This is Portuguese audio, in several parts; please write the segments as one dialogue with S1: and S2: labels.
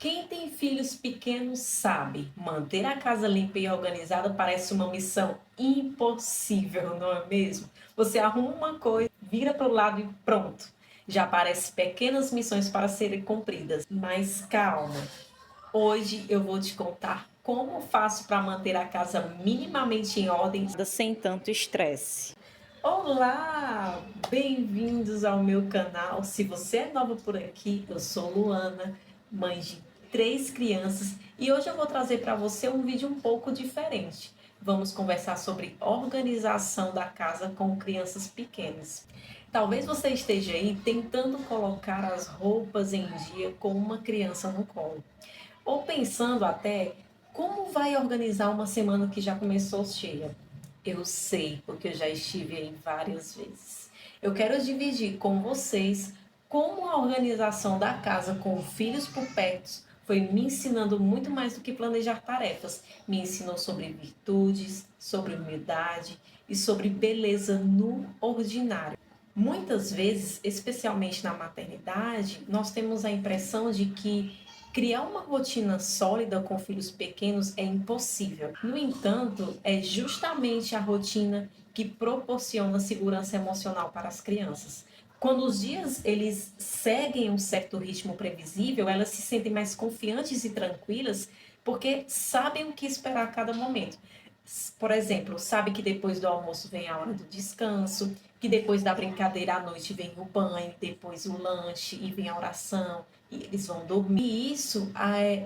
S1: Quem tem filhos pequenos sabe, manter a casa limpa e organizada parece uma missão impossível, não é mesmo? Você arruma uma coisa, vira para o lado e pronto. Já aparecem pequenas missões para serem cumpridas. Mas calma, hoje eu vou te contar como faço para manter a casa minimamente em ordem sem tanto estresse. Olá, bem-vindos ao meu canal. Se você é nova por aqui, eu sou Luana, mãe de 3 crianças, e hoje eu vou trazer para você um vídeo um pouco diferente. Vamos conversar sobre organização da casa com crianças pequenas. Talvez você esteja aí tentando colocar as roupas em dia com uma criança no colo, ou pensando até como vai organizar uma semana que já começou cheia. Eu sei, porque eu já estive aí várias vezes. Eu quero dividir com vocês como a organização da casa com filhos por perto foi me ensinando muito mais do que planejar tarefas. Me ensinou sobre virtudes, sobre humildade e sobre beleza no ordinário. Muitas vezes, especialmente na maternidade, nós temos a impressão de que criar uma rotina sólida com filhos pequenos é impossível. No entanto, é justamente a rotina que proporciona segurança emocional para as crianças. Quando os dias eles seguem um certo ritmo previsível, elas se sentem mais confiantes e tranquilas porque sabem o que esperar a cada momento. Por exemplo, sabe que depois do almoço vem a hora do descanso, que depois da brincadeira à noite vem o banho, depois o lanche e vem a oração e eles vão dormir. E isso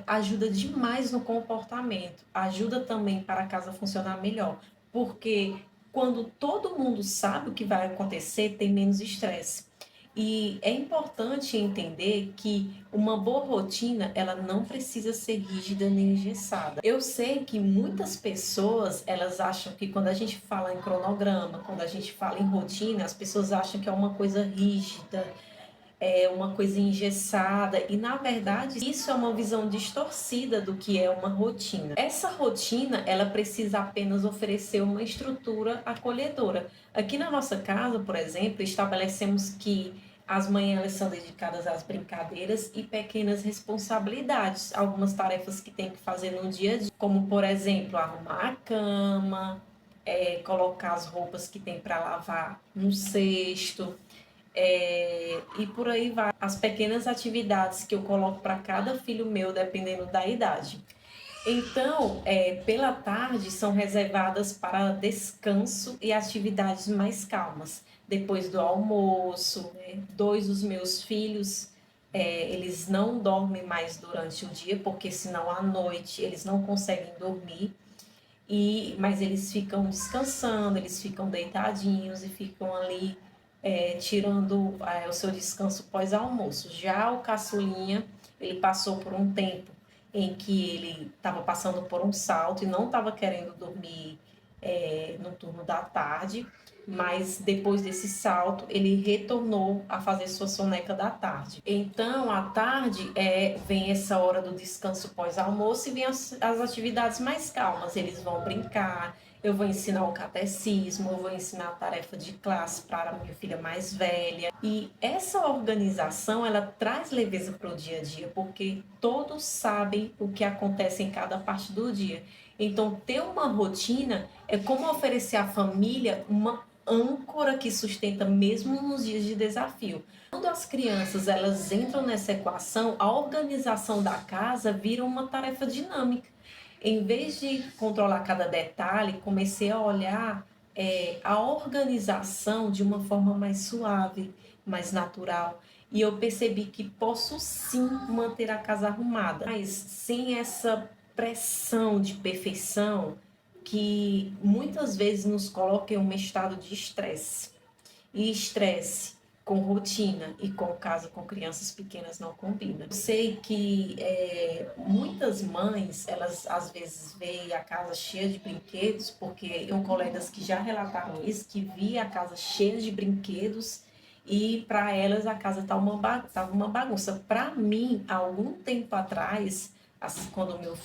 S1: ajuda demais no comportamento, ajuda também para a casa funcionar melhor, porque quando todo mundo sabe o que vai acontecer, tem menos estresse. E é importante entender que uma boa rotina, ela não precisa ser rígida nem engessada. Eu sei que muitas pessoas, elas acham que quando a gente fala em cronograma, quando a gente fala em rotina, as pessoas acham que é uma coisa rígida, é uma coisa engessada, e na verdade isso é uma visão distorcida do que é uma rotina. Essa rotina, ela precisa apenas oferecer uma estrutura acolhedora. Aqui na nossa casa, por exemplo, estabelecemos que as manhãs são dedicadas às brincadeiras e pequenas responsabilidades, algumas tarefas que tem que fazer no dia a dia, como por exemplo arrumar a cama, colocar as roupas que tem para lavar no cesto, e por aí vai. As pequenas atividades que eu coloco para cada filho meu, dependendo da idade. Então, pela tarde, são reservadas para descanso e atividades mais calmas. Depois do almoço, né? Dois dos meus filhos, eles não dormem mais durante o dia, porque senão à noite eles não conseguem dormir. Mas eles ficam descansando, eles ficam deitadinhos e ficam ali tirando o seu descanso pós-almoço. Já o caçulinha, ele passou por um tempo em que ele estava passando por um salto e não estava querendo dormir no turno da tarde, mas depois desse salto ele retornou a fazer sua soneca da tarde. Então, à tarde vem essa hora do descanso pós-almoço e vem as atividades mais calmas. Eles vão brincar, eu vou ensinar o catecismo, eu vou ensinar a tarefa de classe para a minha filha mais velha. E essa organização, ela traz leveza para o dia a dia, porque todos sabem o que acontece em cada parte do dia. Então, ter uma rotina é como oferecer à família uma âncora que sustenta mesmo nos dias de desafio. Quando as crianças elas entram nessa equação, a organização da casa vira uma tarefa dinâmica. Em vez de controlar cada detalhe, comecei a olhar a organização de uma forma mais suave, mais natural. E eu percebi que posso sim manter a casa arrumada, mas sem essa pressão de perfeição que muitas vezes nos coloca em um estado de estresse. E estresse com rotina e com casa com crianças pequenas não combina. Eu sei que muitas mães, elas às vezes veem a casa cheia de brinquedos, porque tenho colegas que já relataram isso, que via a casa cheia de brinquedos e para elas a casa estava uma bagunça. Para mim, há algum tempo atrás, assim, quando meu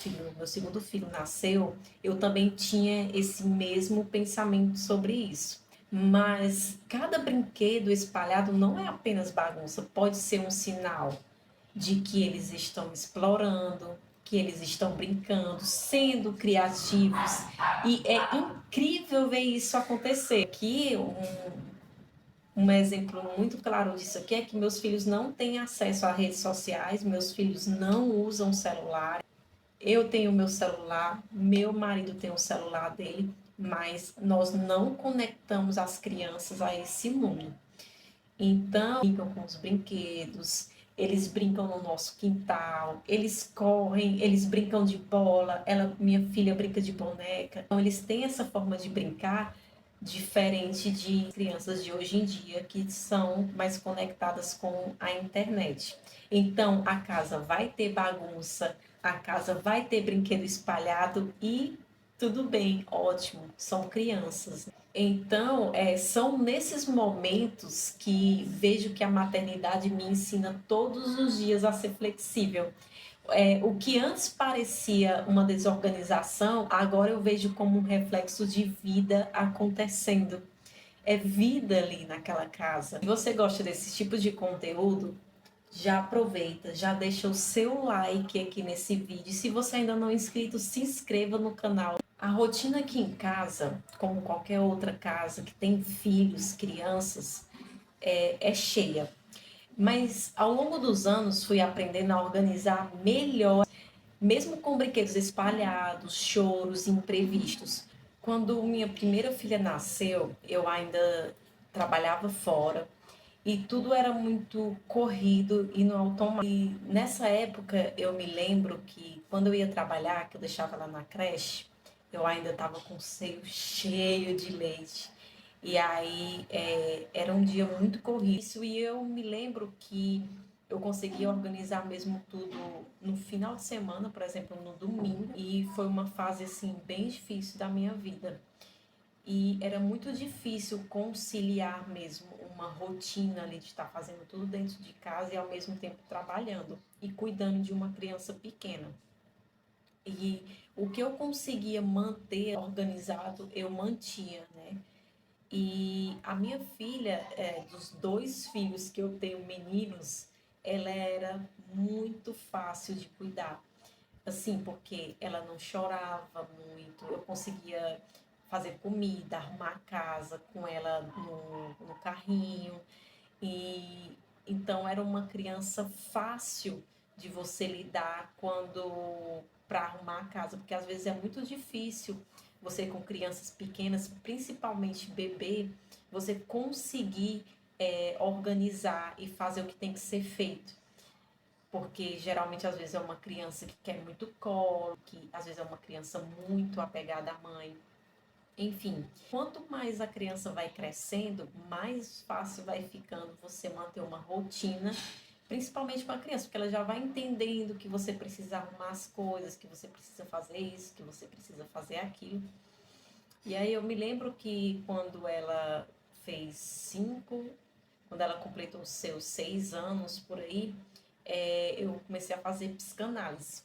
S1: segundo filho nasceu, eu também tinha esse mesmo pensamento sobre isso. Mas cada brinquedo espalhado não é apenas bagunça, pode ser um sinal. de que eles estão explorando, que eles estão brincando, sendo criativos. E é incrível ver isso acontecer. Aqui, um exemplo muito claro disso aqui é que meus filhos não têm acesso a redes sociais, meus filhos não usam celular. Eu tenho meu celular, meu marido tem o celular dele, mas nós não conectamos as crianças a esse mundo. Então, brincam com os brinquedos, eles brincam no nosso quintal, eles correm, eles brincam de bola, minha filha brinca de boneca. Então, eles têm essa forma de brincar diferente de crianças de hoje em dia que são mais conectadas com a internet. Então, a casa vai ter bagunça, a casa vai ter brinquedo espalhado e tudo bem, ótimo, são crianças. Então, são nesses momentos que vejo que a maternidade me ensina todos os dias a ser flexível. O que antes parecia uma desorganização, agora eu vejo como um reflexo de vida acontecendo. É vida ali naquela casa. Se você gosta desse tipo de conteúdo, já aproveita, já deixa o seu like aqui nesse vídeo. Se você ainda não é inscrito, se inscreva no canal. A rotina aqui em casa, como qualquer outra casa que tem filhos, crianças, é cheia. Mas ao longo dos anos fui aprendendo a organizar melhor, mesmo com brinquedos espalhados, choros, imprevistos. Quando minha primeira filha nasceu, eu ainda trabalhava fora e tudo era muito corrido e no automático. E nessa época eu me lembro que quando eu ia trabalhar, que eu deixava ela na creche, eu ainda estava com o seio cheio de leite. E aí era um dia muito corrido. E eu me lembro que eu conseguia organizar mesmo tudo no final de semana, por exemplo, no domingo. E foi uma fase assim bem difícil da minha vida. E era muito difícil conciliar mesmo uma rotina ali de estar fazendo tudo dentro de casa e ao mesmo tempo trabalhando e cuidando de uma criança pequena. E o que eu conseguia manter organizado, eu mantinha, né? E a minha filha, dos dois filhos que eu tenho meninos, ela era muito fácil de cuidar. Assim, porque ela não chorava muito, eu conseguia fazer comida, arrumar a casa com ela no carrinho. E então era uma criança fácil de você lidar quando para arrumar a casa, porque às vezes é muito difícil você com crianças pequenas, principalmente bebê, você conseguir organizar e fazer o que tem que ser feito. Porque geralmente às vezes é uma criança que quer muito colo, que às vezes é uma criança muito apegada à mãe. Enfim, quanto mais a criança vai crescendo, mais fácil vai ficando você manter uma rotina, principalmente com a criança, porque ela já vai entendendo que você precisa arrumar as coisas, que você precisa fazer isso, que você precisa fazer aquilo. E aí eu me lembro que quando ela fez 5, quando ela completou os seus 6 anos por aí, eu comecei a fazer psicanálise.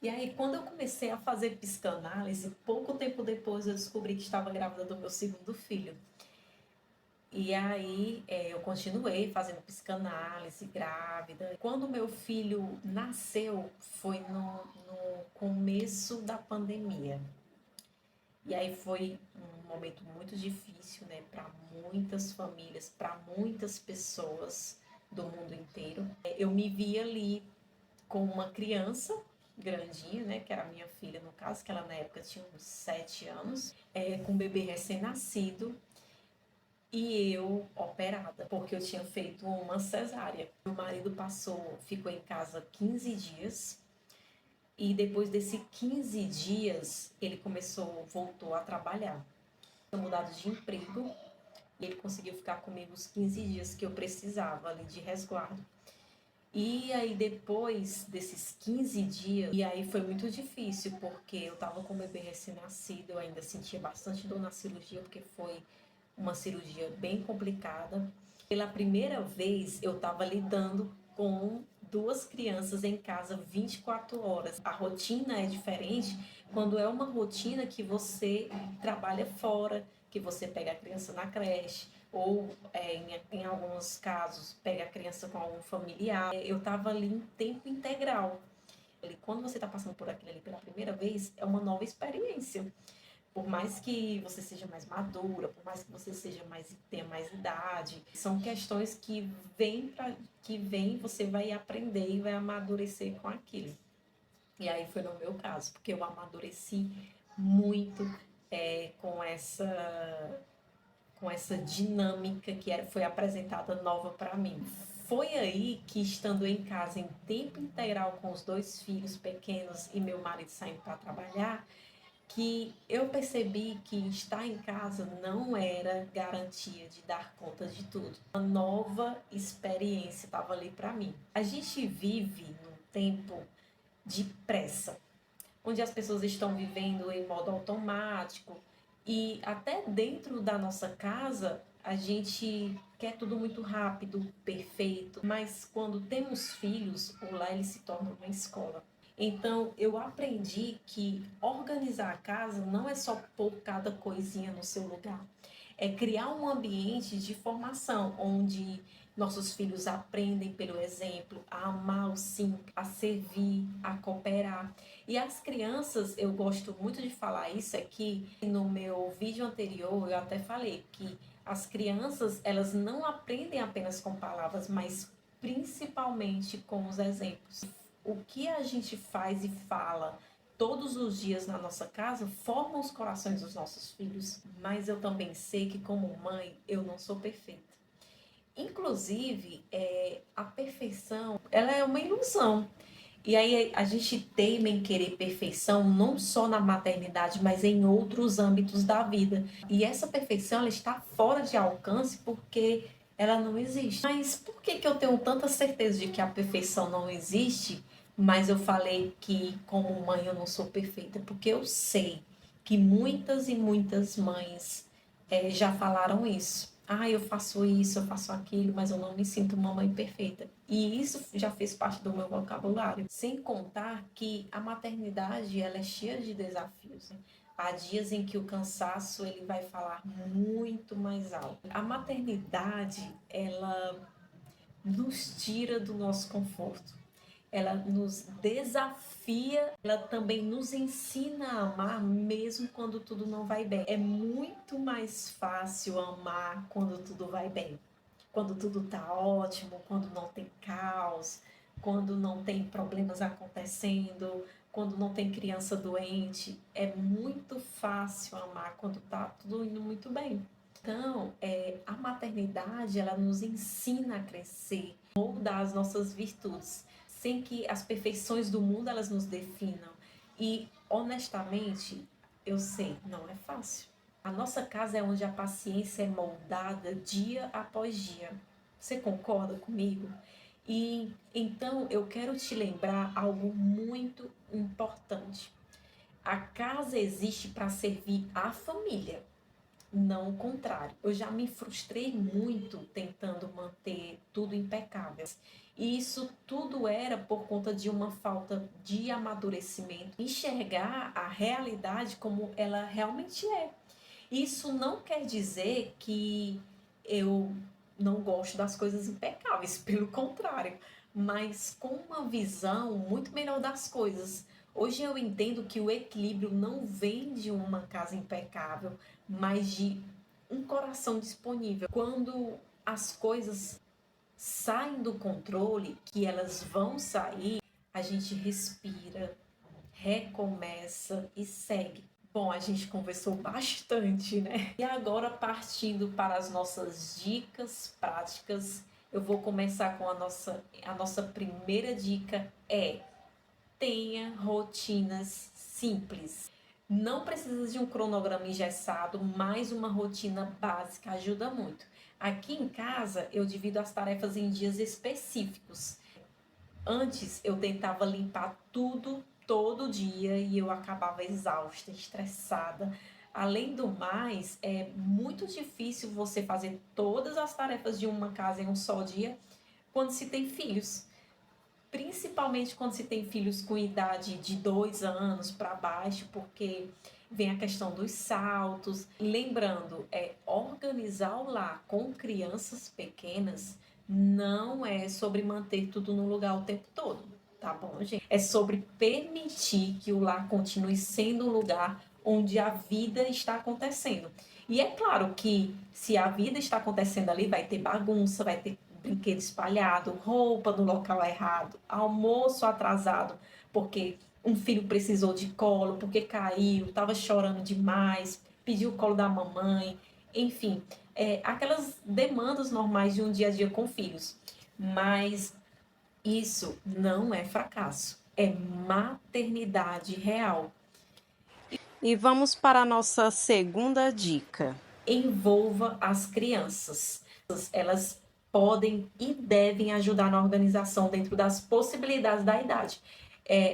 S1: E aí, quando eu comecei a fazer psicanálise, pouco tempo depois eu descobri que estava grávida do meu segundo filho. E aí, eu continuei fazendo psicanálise, grávida. Quando meu filho nasceu, foi no começo da pandemia. E aí foi um momento muito difícil, né, para muitas famílias, para muitas pessoas do mundo inteiro. Eu me vi ali com uma criança grandinha, né, que era a minha filha no caso, que ela na época tinha uns 7 anos, com um bebê recém-nascido e eu operada, porque eu tinha feito uma cesárea. Meu marido ficou em casa 15 dias e depois desses 15 dias ele voltou a trabalhar. Eu mudado de emprego e ele conseguiu ficar comigo os 15 dias que eu precisava ali de resguardo. E aí depois desses 15 dias, e aí foi muito difícil, porque eu tava com o bebê recém-nascido, eu ainda sentia bastante dor na cirurgia, porque foi uma cirurgia bem complicada. Pela primeira vez eu tava lidando com duas crianças em casa 24 horas. A rotina é diferente quando é uma rotina que você trabalha fora, que você pega a criança na creche, ou em alguns casos pega a criança com algum familiar. Eu estava ali em tempo integral. Quando você está passando por aquilo ali pela primeira vez, é uma nova experiência. Por mais que você seja mais madura, por mais que você tenha mais idade, são questões que vem, você vai aprender e vai amadurecer com aquilo. E aí foi no meu caso, porque eu amadureci muito com essa dinâmica foi apresentada nova para mim. Foi aí que, estando em casa em tempo integral com os 2 filhos pequenos e meu marido saindo para trabalhar, que eu percebi que estar em casa não era garantia de dar conta de tudo. Uma nova experiência estava ali para mim. A gente vive num tempo de pressa, onde as pessoas estão vivendo em modo automático e até dentro da nossa casa a gente quer tudo muito rápido, perfeito, mas quando temos filhos, o lar ele se torna uma escola. Então eu aprendi que organizar a casa não é só pôr cada coisinha no seu lugar, é criar um ambiente de formação onde nossos filhos aprendem pelo exemplo, a amar o simples, a servir, a cooperar. E as crianças, eu gosto muito de falar isso aqui, no meu vídeo anterior eu até falei que as crianças, elas não aprendem apenas com palavras, mas principalmente com os exemplos. O que a gente faz e fala todos os dias na nossa casa forma os corações dos nossos filhos. Mas eu também sei que, como mãe, eu não sou perfeita. Inclusive, a perfeição, ela é uma ilusão. E aí a gente teima em querer perfeição não só na maternidade, mas em outros âmbitos da vida. E essa perfeição, ela está fora de alcance porque ela não existe. Mas por que que eu tenho tanta certeza de que a perfeição não existe, mas eu falei que como mãe eu não sou perfeita? Porque eu sei que muitas e muitas mães já falaram isso. Ah, eu faço isso, eu faço aquilo, mas eu não me sinto uma mãe perfeita. E isso já fez parte do meu vocabulário. Sem contar que a maternidade, ela é cheia de desafios, né? Há dias em que o cansaço ele vai falar muito mais alto. A maternidade, ela nos tira do nosso conforto. Ela nos desafia, ela também nos ensina a amar mesmo quando tudo não vai bem. É muito mais fácil amar quando tudo vai bem, quando tudo tá ótimo, quando não tem caos, quando não tem problemas acontecendo, quando não tem criança doente. É muito fácil amar quando tá tudo indo muito bem. Então, a maternidade, ela nos ensina a crescer, moldar as nossas virtudes, sem que as perfeições do mundo elas nos definam. E, honestamente, eu sei, não é fácil. A nossa casa é onde a paciência é moldada dia após dia. Você concorda comigo? E então eu quero te lembrar algo muito importante. A casa existe para servir a família, não o contrário. Eu já me frustrei muito tentando manter tudo impecável. E isso tudo era por conta de uma falta de amadurecimento, enxergar a realidade como ela realmente é. Isso não quer dizer que eu não gosto das coisas impecáveis, pelo contrário, mas com uma visão muito melhor das coisas. Hoje eu entendo que o equilíbrio não vem de uma casa impecável, mas de um coração disponível. Quando as coisas saem do controle, que elas vão sair, a gente respira, recomeça e segue. Bom, a gente conversou bastante, né? E agora, partindo para as nossas dicas práticas, eu vou começar com a nossa primeira dica tenha rotinas simples. Não precisa de um cronograma engessado, mas uma rotina básica ajuda muito. Aqui em casa, eu divido as tarefas em dias específicos. Antes, eu tentava limpar tudo todo dia e eu acabava exausta, estressada. Além do mais, é muito difícil você fazer todas as tarefas de uma casa em um só dia quando se tem filhos. principalmente quando se tem filhos com idade de 2 anos para baixo, porque vem a questão dos saltos. Lembrando, organizar o lar com crianças pequenas não é sobre manter tudo no lugar o tempo todo, tá bom, gente? É sobre permitir que o lar continue sendo um lugar onde a vida está acontecendo. E é claro que se a vida está acontecendo ali, vai ter bagunça, vai ter brinquedo espalhado, roupa no local errado, almoço atrasado, porque um filho precisou de colo, porque caiu, estava chorando demais, pediu o colo da mamãe, enfim, aquelas demandas normais de um dia a dia com filhos. Mas isso não é fracasso, é maternidade real.
S2: E vamos para a nossa segunda dica.
S1: Envolva as crianças. Elas podem e devem ajudar na organização dentro das possibilidades da idade.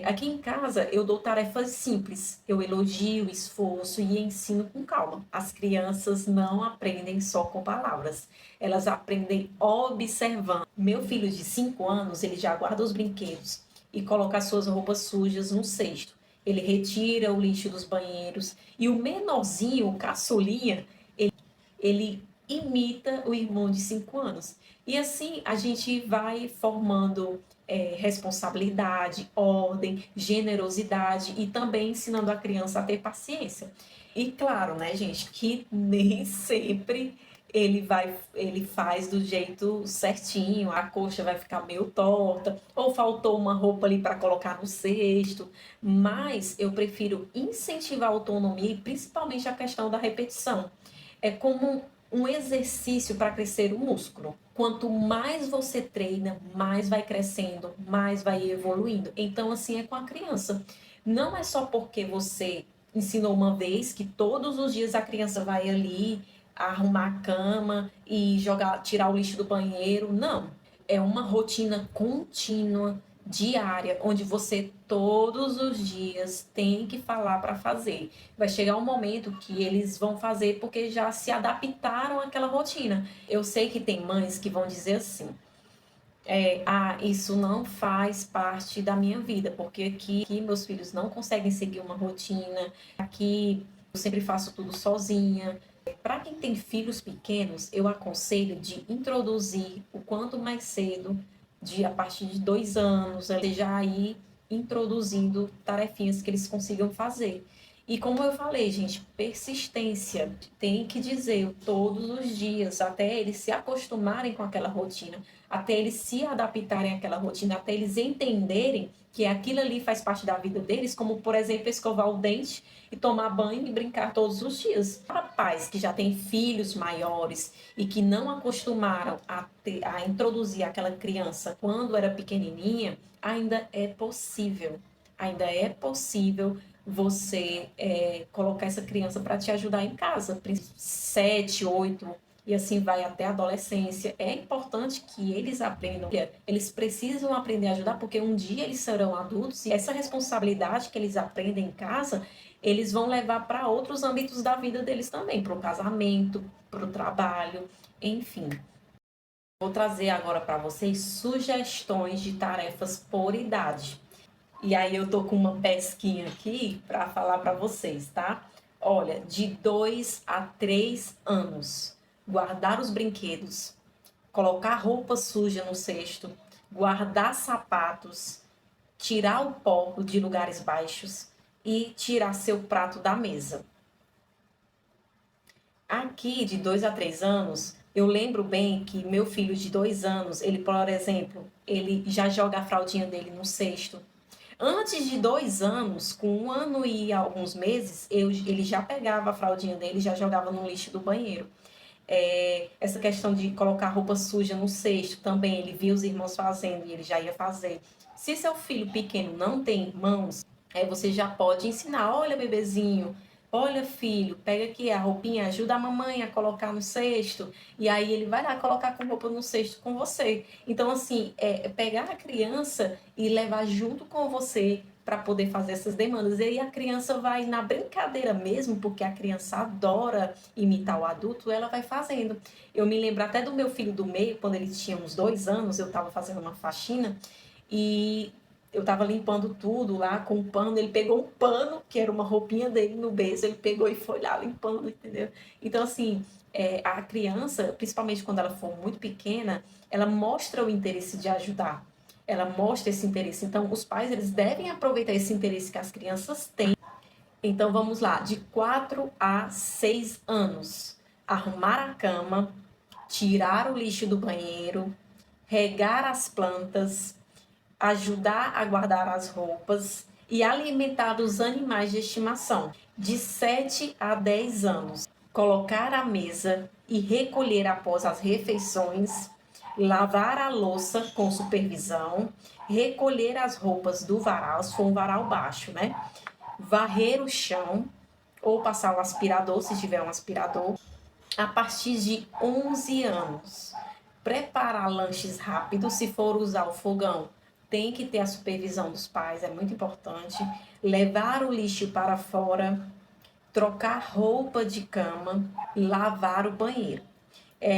S1: Aqui em casa eu dou tarefas simples, eu elogio, esforço e ensino com calma. As crianças não aprendem só com palavras, elas aprendem observando. Meu filho de 5 anos, ele já guarda os brinquedos e coloca as suas roupas sujas no cesto. Ele retira o lixo dos banheiros e o menorzinho, o caçulinha, ele imita o irmão de 5 anos. E assim a gente vai formando responsabilidade, ordem, generosidade e também ensinando a criança a ter paciência. E claro, né, gente, que nem sempre ele faz do jeito certinho, a coxa vai ficar meio torta, ou faltou uma roupa ali para colocar no cesto, mas eu prefiro incentivar a autonomia e principalmente a questão da repetição. É como um exercício para crescer o músculo. Quanto mais você treina, mais vai crescendo, mais vai evoluindo. Então, assim é com a criança. Não é só porque você ensinou uma vez que todos os dias a criança vai ali arrumar a cama e tirar o lixo do banheiro. Não. É uma rotina contínua, diária, onde você todos os dias tem que falar para fazer. Vai chegar um momento que eles vão fazer porque já se adaptaram àquela rotina. Eu sei que tem mães que vão dizer assim: isso não faz parte da minha vida, porque aqui meus filhos não conseguem seguir uma rotina, aqui eu sempre faço tudo sozinha. Para quem tem filhos pequenos, eu aconselho de introduzir o quanto mais cedo, a partir de 2 anos, já aí introduzindo tarefinhas que eles consigam fazer. E como eu falei, gente, persistência. Tem que dizer todos os dias, até eles se acostumarem com aquela rotina, até eles se adaptarem àquela rotina, até eles entenderem que aquilo ali faz parte da vida deles, como, por exemplo, escovar o dente e tomar banho e brincar todos os dias. Para pais que já têm filhos maiores e que não acostumaram a introduzir aquela criança quando era pequenininha, ainda é possível você colocar essa criança para te ajudar em casa, 7, 8, e assim vai até a adolescência. É importante que eles aprendam, eles precisam aprender a ajudar, porque um dia eles serão adultos e essa responsabilidade que eles aprendem em casa, eles vão levar para outros âmbitos da vida deles também, para o casamento, para o trabalho, enfim. Vou trazer agora para vocês sugestões de tarefas por idade. E aí eu tô com uma pesquinha aqui para falar para vocês, tá? Olha, de 2 a 3 anos, guardar os brinquedos, colocar roupa suja no cesto, guardar sapatos, tirar o pó de lugares baixos e tirar seu prato da mesa. Aqui, de 2 a 3 anos, eu lembro bem que meu filho de 2 anos, ele, por exemplo, ele já joga a fraldinha dele no cesto. Antes de 2 anos, com 1 ano e alguns meses, ele já pegava a fraldinha dele e já jogava no lixo do banheiro. Essa questão de colocar roupa suja no cesto também, ele via os irmãos fazendo e ele já ia fazer. Se seu filho pequeno não tem irmãos, você já pode ensinar: olha, bebezinho, olha, filho, pega aqui a roupinha, ajuda a mamãe a colocar no cesto, e aí ele vai lá colocar com roupa no cesto com você. Então, assim, pegar a criança e levar junto com você para poder fazer essas demandas. E aí a criança vai na brincadeira mesmo, porque a criança adora imitar o adulto, ela vai fazendo. Eu me lembro até do meu filho do meio, quando ele tinha uns 2 anos, eu estava fazendo uma faxina, e eu tava limpando tudo lá com um pano, ele pegou um pano, que era uma roupinha dele no berço, ele pegou e foi lá limpando, entendeu? Então, assim, a criança, principalmente quando ela for muito pequena, ela mostra o interesse de ajudar. Ela mostra esse interesse. Então, os pais, eles devem aproveitar esse interesse que as crianças têm. Então, vamos lá, de 4 a 6 anos. Arrumar a cama, tirar o lixo do banheiro, regar as plantas, ajudar a guardar as roupas e alimentar os animais de estimação. De 7 a 10 anos, colocar a mesa e recolher após as refeições, lavar a louça com supervisão, recolher as roupas do varal, se for um varal baixo, né? Varrer o chão ou passar o aspirador, se tiver um aspirador, a partir de 11 anos. Preparar lanches rápidos, se for usar o fogão, tem que ter a supervisão dos pais, é muito importante. Levar o lixo para fora, trocar roupa de cama, lavar o banheiro.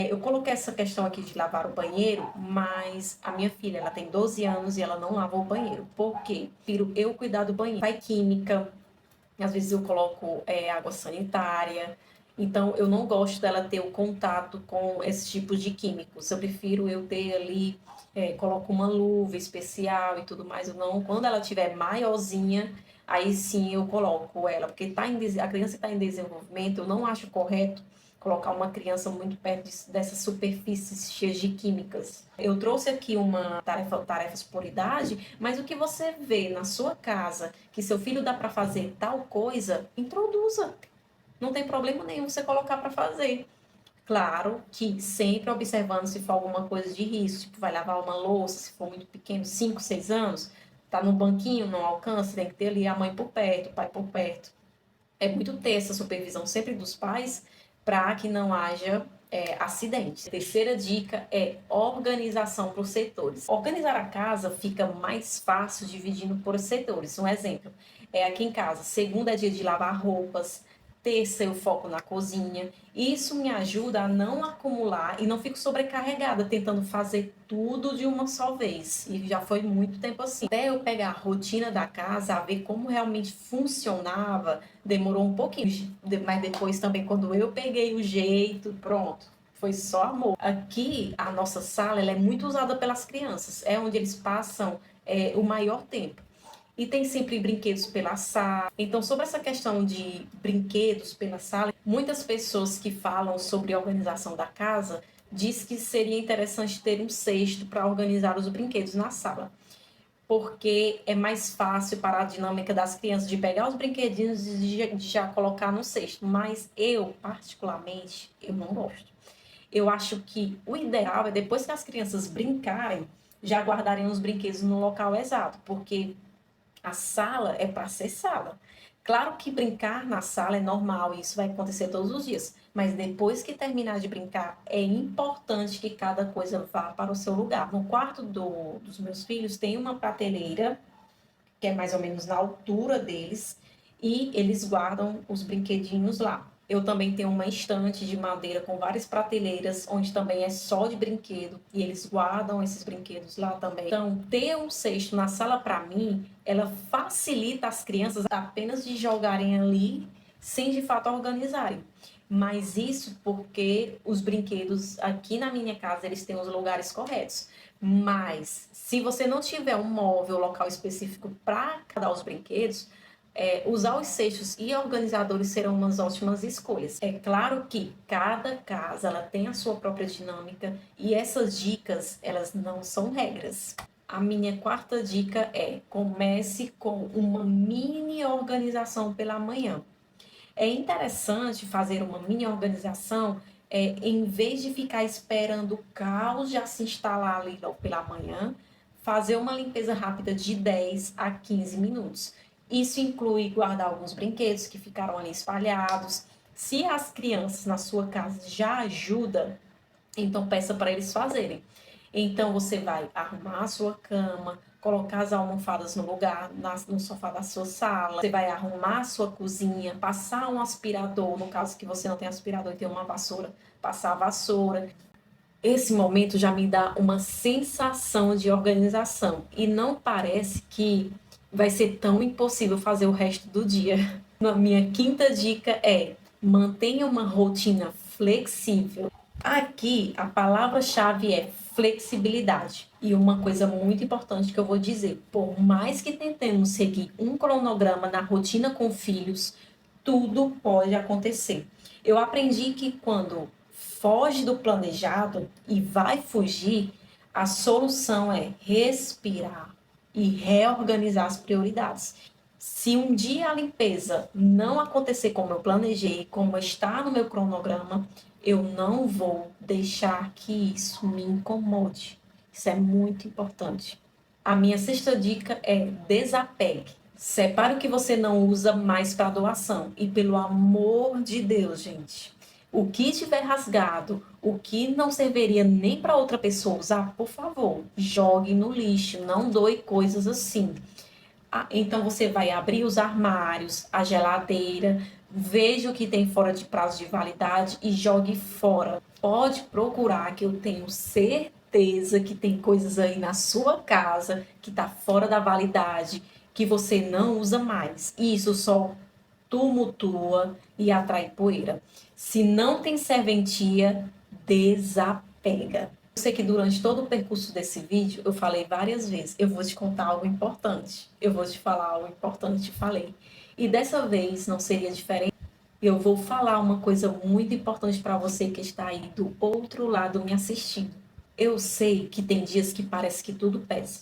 S1: Eu coloquei essa questão aqui de lavar o banheiro, mas a minha filha, ela tem 12 anos e ela não lava o banheiro. Por quê? Prefiro eu cuidar do banheiro. Vai química, às vezes eu coloco água sanitária, então eu não gosto dela ter o contato com esses tipos de químicos. Eu prefiro eu ter ali, coloco uma luva especial e tudo mais. Eu não, quando ela tiver maiorzinha, aí sim eu coloco ela, porque a criança está em desenvolvimento, eu não acho correto colocar uma criança muito perto dessas superfícies cheias de químicas. Eu trouxe aqui uma tarefas por idade, mas o que você vê na sua casa que seu filho dá para fazer tal coisa, introduza. Não tem problema nenhum você colocar para fazer. Claro que sempre observando se for alguma coisa de risco, tipo vai lavar uma louça, se for muito pequeno, 5, 6 anos, tá no banquinho, não alcança, tem que ter ali a mãe por perto, o pai por perto. É muito ter essa supervisão sempre dos pais para que não haja acidentes. A terceira dica é organização por setores. Organizar a casa fica mais fácil dividindo por setores. Um exemplo, aqui em casa, segunda é dia de lavar roupas, terça eu foco na cozinha. Isso me ajuda a não acumular e não fico sobrecarregada tentando fazer tudo de uma só vez. E já foi muito tempo assim. Até eu pegar a rotina da casa, a ver como realmente funcionava, demorou um pouquinho. Mas depois também, quando eu peguei o jeito, pronto. Foi só amor. Aqui, a nossa sala, ela é muito usada pelas crianças. É onde eles passam o maior tempo. E tem sempre brinquedos pela sala. Então, sobre essa questão de brinquedos pela sala, muitas pessoas que falam sobre a organização da casa diz que seria interessante ter um cesto para organizar os brinquedos na sala, porque é mais fácil para a dinâmica das crianças de pegar os brinquedinhos e de já colocar no cesto. Mas eu, particularmente, eu não gosto. Eu acho que o ideal é, depois que as crianças brincarem, já guardarem os brinquedos no local exato, porque a sala é para ser sala. Claro que brincar na sala é normal, isso vai acontecer todos os dias, mas depois que terminar de brincar, é importante que cada coisa vá para o seu lugar. No quarto dos meus filhos tem uma prateleira, que é mais ou menos na altura deles, e eles guardam os brinquedinhos lá. Eu também tenho uma estante de madeira com várias prateleiras, onde também é só de brinquedo, e eles guardam esses brinquedos lá também. Então, ter um cesto na sala, para mim, ela facilita as crianças apenas de jogarem ali, sem de fato organizarem. Mas isso porque os brinquedos aqui na minha casa, eles têm os lugares corretos. Mas, se você não tiver um móvel, local específico para cada os brinquedos, usar os cestos e organizadores serão umas ótimas escolhas. É claro que cada casa ela tem a sua própria dinâmica e essas dicas elas não são regras. A minha quarta dica é: comece com uma mini organização pela manhã. É interessante fazer uma mini organização em vez de ficar esperando o caos já se instalar ali logo pela manhã, fazer uma limpeza rápida de 10 a 15 minutos. Isso inclui guardar alguns brinquedos que ficaram ali espalhados. Se as crianças na sua casa já ajudam, então peça para eles fazerem. Então você vai arrumar a sua cama, colocar as almofadas no lugar, no sofá da sua sala. Você vai arrumar a sua cozinha, passar um aspirador, no caso que você não tem aspirador e tem uma vassoura, passar a vassoura. Esse momento já me dá uma sensação de organização e não parece que vai ser tão impossível fazer o resto do dia. A minha quinta dica é: mantenha uma rotina flexível. Aqui a palavra-chave é flexibilidade. E uma coisa muito importante que eu vou dizer: por mais que tentemos seguir um cronograma na rotina com filhos, tudo pode acontecer. Eu aprendi que quando foge do planejado e vai fugir, a solução é respirar e reorganizar as prioridades. Se um dia a limpeza não acontecer como eu planejei, como está no meu cronograma, eu não vou deixar que isso me incomode. Isso é muito importante. A minha sexta dica é desapegue. Separe o que você não usa mais para doação. E pelo amor de Deus, gente, o que estiver rasgado, o que não serviria nem para outra pessoa usar, por favor, jogue no lixo. Não doe coisas assim. Então você vai abrir os armários, a geladeira, veja o que tem fora de prazo de validade e jogue fora. Pode procurar, que eu tenho certeza que tem coisas aí na sua casa que está fora da validade, que você não usa mais. Isso só tumultua e atrai poeira. Se não tem serventia, desapega. Eu sei que durante todo o percurso desse vídeo eu falei várias vezes: eu vou te contar algo importante, eu vou te falar algo importante, te falei. E dessa vez não seria diferente. Eu vou falar uma coisa muito importante para você que está aí do outro lado me assistindo. Eu sei que tem dias que parece que tudo pesa.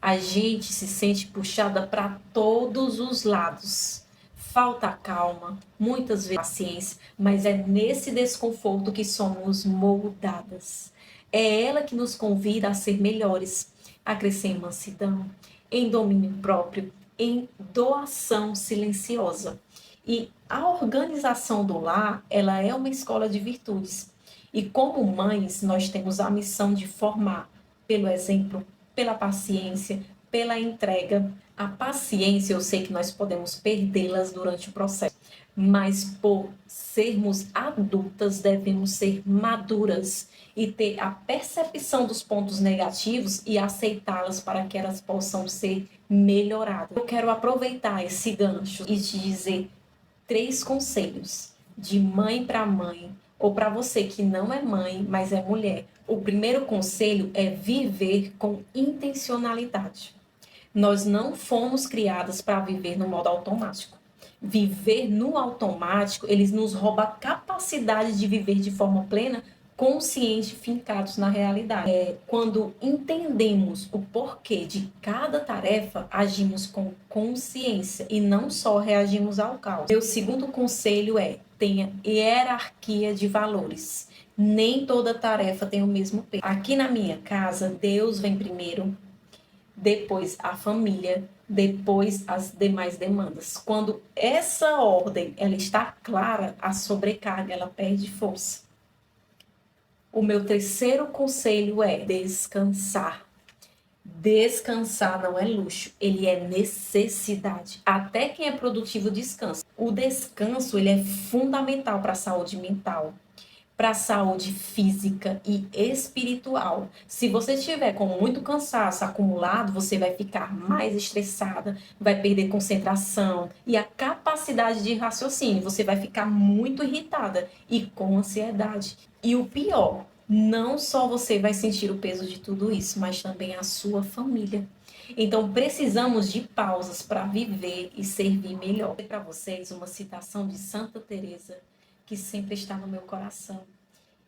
S1: A gente se sente puxada para todos os lados. Falta calma, muitas vezes paciência, mas é nesse desconforto que somos moldadas. É ela que nos convida a ser melhores, a crescer em mansidão, em domínio próprio, em doação silenciosa. E a organização do lar, ela é uma escola de virtudes. E como mães, nós temos a missão de formar pelo exemplo, pela paciência, pela entrega. A paciência, eu sei que nós podemos perdê-las durante o processo, mas por sermos adultas, devemos ser maduras e ter a percepção dos pontos negativos e aceitá-las para que elas possam ser melhoradas. Eu quero aproveitar esse gancho e te dizer 3 conselhos de mãe para mãe, ou para você que não é mãe, mas é mulher. O primeiro conselho é viver com intencionalidade. Nós não fomos criadas para viver no modo automático. Viver no automático, eles nos rouba a capacidade de viver de forma plena, consciente, fincados na realidade. Quando entendemos o porquê de cada tarefa, agimos com consciência e não só reagimos ao caos. Meu segundo conselho é: tenha hierarquia de valores. Nem toda tarefa tem o mesmo peso. Aqui na minha casa, Deus vem primeiro, depois a família, depois as demais demandas. Quando essa ordem ela está clara, a sobrecarga ela perde força. O meu terceiro conselho é descansar. Descansar não é luxo, ele é necessidade. Até quem é produtivo descansa. O descanso ele é fundamental para a saúde mental, para a saúde física e espiritual. Se você estiver com muito cansaço acumulado, você vai ficar mais estressada, vai perder concentração e a capacidade de raciocínio. Você vai ficar muito irritada e com ansiedade. E o pior, não só você vai sentir o peso de tudo isso, mas também a sua família. Então, precisamos de pausas para viver e servir melhor. Vou para vocês uma citação de Santa Teresa, que sempre está no meu coração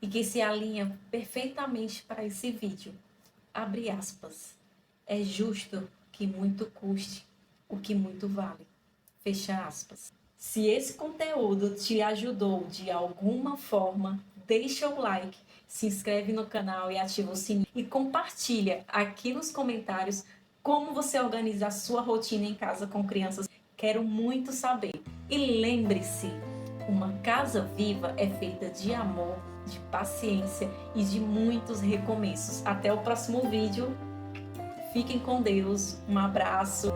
S1: e que se alinha perfeitamente para esse vídeo. Abre aspas. É justo que muito custe o que muito vale. Fecha aspas. Se esse conteúdo te ajudou de alguma forma, deixa o like, se inscreve no canal e ativa o sininho e compartilha aqui nos comentários como você organiza a sua rotina em casa com crianças. Quero muito saber. E lembre-se, uma casa viva é feita de amor, de paciência e de muitos recomeços. Até o próximo vídeo. Fiquem com Deus. Um abraço.